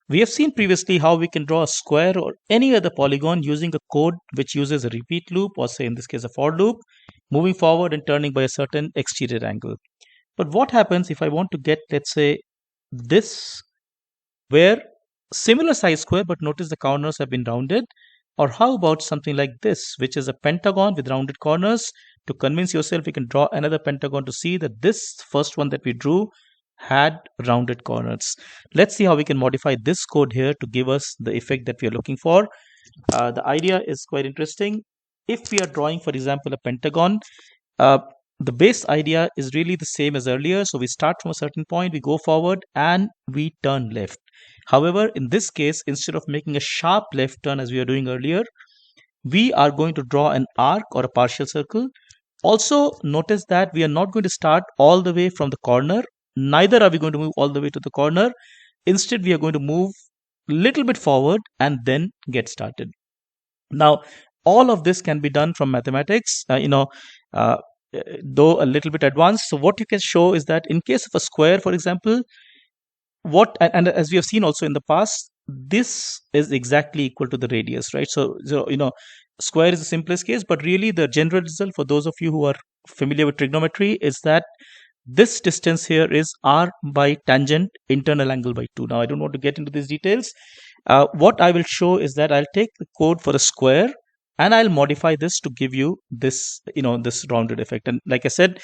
We have seen previously how we can draw a square or any other polygon using a code which uses a repeat loop, or say in this case a for loop, moving forward and turning by a certain exterior angle. But what happens if I want to get, let's say, this, where similar size square, but notice the corners have been rounded? Or how about something like this, which is a pentagon with rounded corners? To convince yourself, you can draw another pentagon to see that this first one that we drew had rounded corners. Let's see how we can modify this code here to give us the effect that we are looking for. The idea is quite interesting. If we are drawing, for example, a pentagon, uh, the base idea is really the same as earlier. So we start from a certain point, we go forward, and we turn left. However, in this case, instead of making a sharp left turn as we were doing earlier, we are going to draw an arc or a partial circle. Also, notice that we are not going to start all the way from the corner. Neither are we going to move all the way to the corner. Instead, we are going to move a little bit forward and then get started. Now, all of this can be done from mathematics, uh, though a little bit advanced. So what you can show is that in case of a square, for example, and as we have seen also in the past, this is exactly equal to the radius, right? So square is the simplest case, but really the general result for those of you who are familiar with trigonometry is that this distance here is r by tangent internal angle by 2. Now I don't want to get into these details. What I will show is that I'll take the code for a square and I'll modify this to give you this, this rounded effect. And like I said,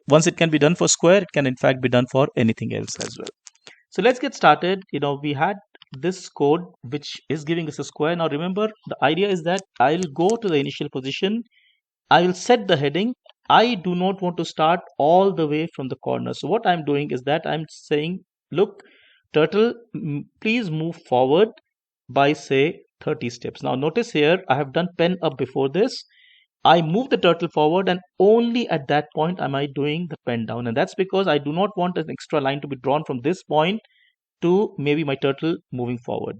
once it can be done for square, it can in fact be done for anything else as well. So let's get started. We had this code which is giving us a square. Now remember, the idea is that I'll go to the initial position. I will set the heading. I do not want to start all the way from the corner. So what I'm doing is that I'm saying, look, turtle, please move forward by say 30 steps. Now notice here, I have done pen up before this. I move the turtle forward, and only at that point am I doing the pen down. And that's because I do not want an extra line to be drawn from this point to maybe my turtle moving forward.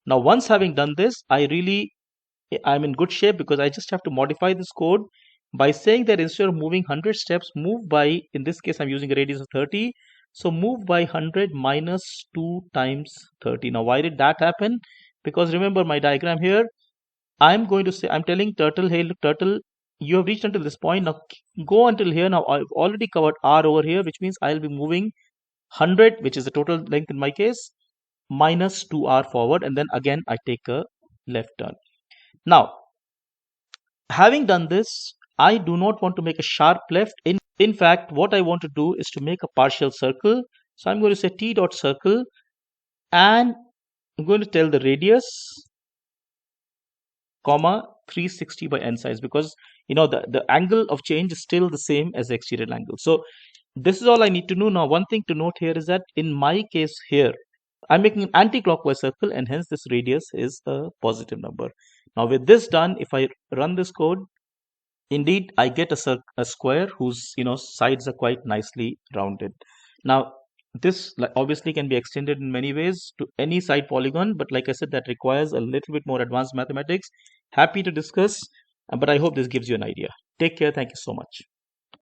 Now, once having done this, I'm in good shape because I just have to modify this code by saying that instead of moving 100 steps, move by, in this case, I'm using a radius of 30. So move by 100 minus 2 times 30. Now, why did that happen? Because remember my diagram here, I'm telling turtle, hey, look, turtle, you have reached until this point. Now go until here. Now I've already covered r over here, which means I'll be moving 100, which is the total length in my case, minus 2r forward. And then again, I take a left turn. Now, having done this, I do not want to make a sharp left. In fact, what I want to do is to make a partial circle. So I'm going to say t dot circle, and I'm going to tell the radius, comma 360 by n size, because the angle of change is still the same as the exterior angle. So this is all I need to know. Now, one thing to note here is that in my case here, I'm making an anti-clockwise circle, and hence this radius is a positive number. Now with this done, if I run this code, indeed I get a square whose sides are quite nicely rounded. Now this obviously can be extended in many ways to any side polygon, but like I said, that requires a little bit more advanced mathematics. Happy to discuss, but I hope this gives you an idea. Take care. Thank you so much.